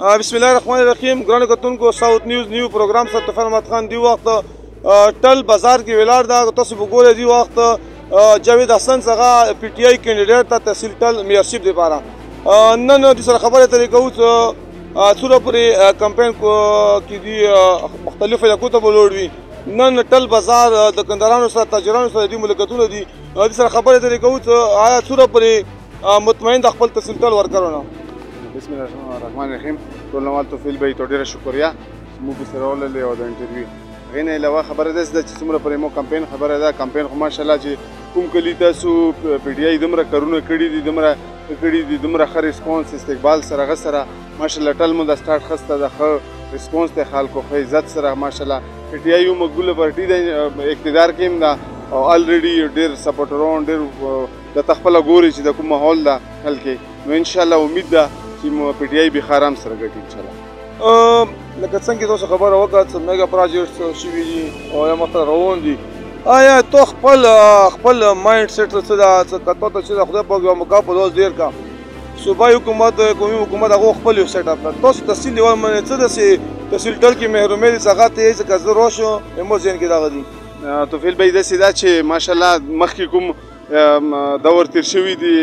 بسم الله الرحمن الرحیم. ګرانو کتونکو، ساوث نیوز نیو پروګرام سره طفیل احمد خان دی وخت ټل بازار کې ولاړ دا تاسو وګورئ. دی وخت جاوید حسن څنګه پی ټی آی کینډیډیټ ته تحصیل ټل میئرشپ لپاره نن د سره خبره ترې کوو څومره پورې کمپین کې دي مختلفو علاقو ته به لوړ وي. نن ټل بازار د کندهارانو سره تاجرانو سره دي ملاقاتونه دي. د سره خبره ترې کوو آیا څومره پورې مطمئن د خپل تحصیل ټل ورکرونه. بسم الله الرحمن الرحیم. ټول نوال توفیل به ډیره شکریا موږ سره ولله او د انټرویو غینه علاوه خبره ده چې څومره پرې مو کمپین خبره ده. کمپین خو ماشاءالله چې کوم کلی تاسو پی ډی آی دومره کارونه کړي دي دومره ښه ریسپانس استقبال سره هغه سره ماشاءالله ټل مو د سټارټ خسته د ښه ریسپانس د خلکو ښه عزت سره ماشاءالله پی ډی آی یو مقبوله پارټي ده اقتدار کې هم ده او الریډي ډېر سپورټران ډېر د تخپله ګوري چې د کوم ماحول ده حل کې نو انشاءالله امید ده چې پی ډی آی بخار هم سره ګټي انشاءالله. لکه څنګه تاسو خبره وکړه چې میګا پروجیکټ شوي دي او یا مخته روان دي. آیا تو خپل مایند سیټ څه ده څه کته ته چې خدای په یو موقع په دوز ډیر کا صوبایي حکومت قومي حکومت هغه خپل یو سیټ اپ تاسو تحصیل لیول باندې څه ده تحصیل ټل کې محرومې دي څنګه ته چې کزه روشو ایموزین کې دا غدي توفیل به داسې ده چې ماشاءالله مخکې کوم دور تیر شوي دي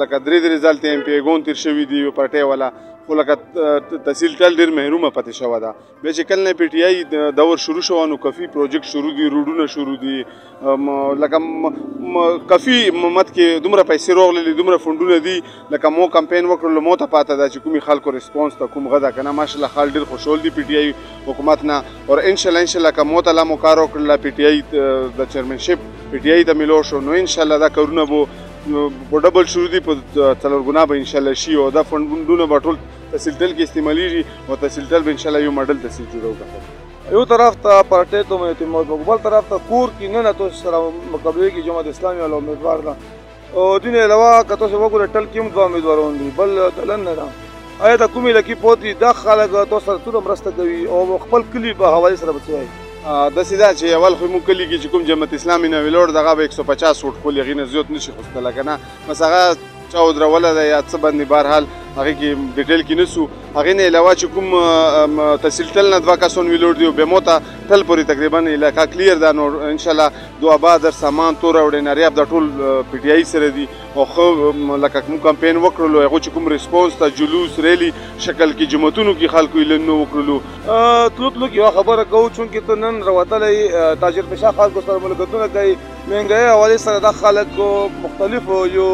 لکه درې رزالت ایم پی ګون تیر شوي دي پارټۍ والا خو لکه تحصیل ټل ډېر محرومه پاتې شوه ده. بیا چې کله نه پی ټی آی دور شروع شوه نو کافي پروجیکټ شروع دي روډونه شروع دي لکه کافي مت کې دومره پیسې راغللې دومره فنډونه دي لکه مو کمپین وکړلو مو ته پاته ده چې کومې خلکو ریسپانس ته کوم غده که نه ماشاءالله خلک ډېر خوشحال دي پی ټی آی حکومت نه او انشاءالله که مو ته لا مو کار وکړله پی ټی آی د چیرمنشپ پی ټی آی ته میلو شو نو انشاءالله دا کارونه به په ډبل شروع دي په څلور ګنا به انشاءالله شي او دا فنډونه به ټول تحصیل ټل کې استعمالیږي او تحصیل ټل به انشاءالله یو ماډل تحصیل جوړوي. یو طرف ته پارټۍ ته اعتماد بل طرف ته کور کې نه تاسو سره مقابله کې جماعت اسلامي والا امیدوار ده او دین علاوه که تاسو وګورئ ټل کې هم دوه امیدواران دي بل دلن نه ده. آیا د کومې لکې پوتې دا خلک تاسو سره څومره مرسته کوي او خپل کلي په حوالې سره به څه وایي؟ داسې ده چې اول خو موږ کلي کې چې کوم جماعت اسلامي نه ویلوړ دغه به 150 وټ خپل هغې نه زیات نشي خوستلی که نه بس هغه چا ودروله ده یا څه باندې بهرحال هغې کې ډیټیل کې نسو. هغې نه علاوه چې کوم تحصیل ټل نه دوه کسان ویلوړ دي او بیا مو ته ټل پورې تقریبا علاقه کلیر ده نو انشاءالله دو آباد سامان تور وړې نریاب دا ټول پی ټی آی سره دي او ښه لکه موږ کمپین وکړلو هغو چې کوم ریسپانس ته جلوس ریلي شکل کې جوماتونو کې خلکو یې لنډ نه وکړلو. تلو کې یوه خبره کوو چونکې ته نن راوتلی تاجر پیشه خلکو سره ملاقاتونه کوي مهنګایي حوالې سره دا خلک مختلفو یو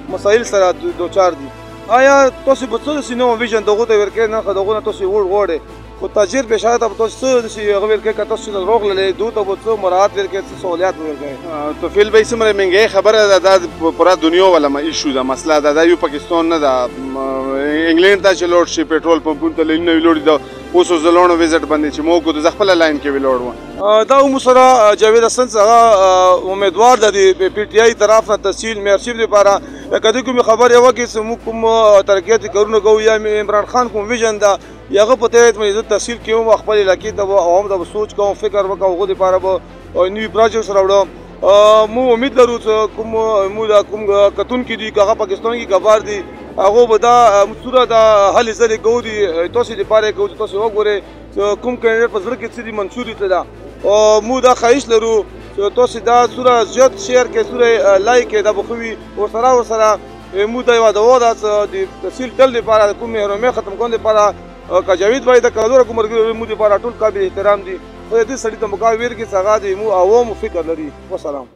مسایل سره دوچار دي. آیا تاسو به څه داسې نوی ویژن دغو ته ورکوئ نه دغو نه تاسو وړ غواړئ خو تاجر پیشه ته به تاسو څه داسې هغه ورکوئ که تاسو چې راغللی دو ته به څه مراعات ورکوئ څه سہولیات به ورکوئ؟ توفیل بهی څومره مهنګایي خبره ده دا پوره دنیا والا ایشو ده مسله ده دا یو پاکستان نه ده. انګلینډ ته چې لوړ شي پټرول پمپونو ته لینونه ویلوړي ده اوس زلونو ویزټ باندې چې موږ د خپله لاین کې ویلوړ وو دا مو سره جاوید حسن څنګه امیدوار ده د پی ټی آی طرف نه تحصیل میئرشپ لپاره که دوی کومې خبرې وکړي چې موږ کوم ترقیاتي کارونه کوو یا عمران خان کوم ویژن ده یا هغه په تحت باندې زه تحصیل کوم خپل علاقې ته به عوام ته به سوچ کوم فکر وکړم هغو دپاره به نوي پروجیکټس راوړم. مو امید لرو چې کوم کتونکي دي که هغه پاکستان کې کبار دي هغو به دا صوره د هلې ځلې کوو دي تاسو دپاره یې کوو چې تاسو وګورئ چې کوم کینډیډیټ په زړه کې څه دي منشور یې څه ده او مو دا خواهش لرو چې تاسو دا صوره زیات شیر کړئ صوره لایک کړئ دا به ښه وي. ورسره مو دا یوه دوا ده چې د تحصیل ټل لپاره د کوم محرومۍ ختم کولو لپاره که جاوید بھائی د کلور کوم ملګري مو دپاره ټول قابل احترام دي خو د دې سړي ته مقابل ورکړي چې هغه د مو عوامو فکر لري. وسلام.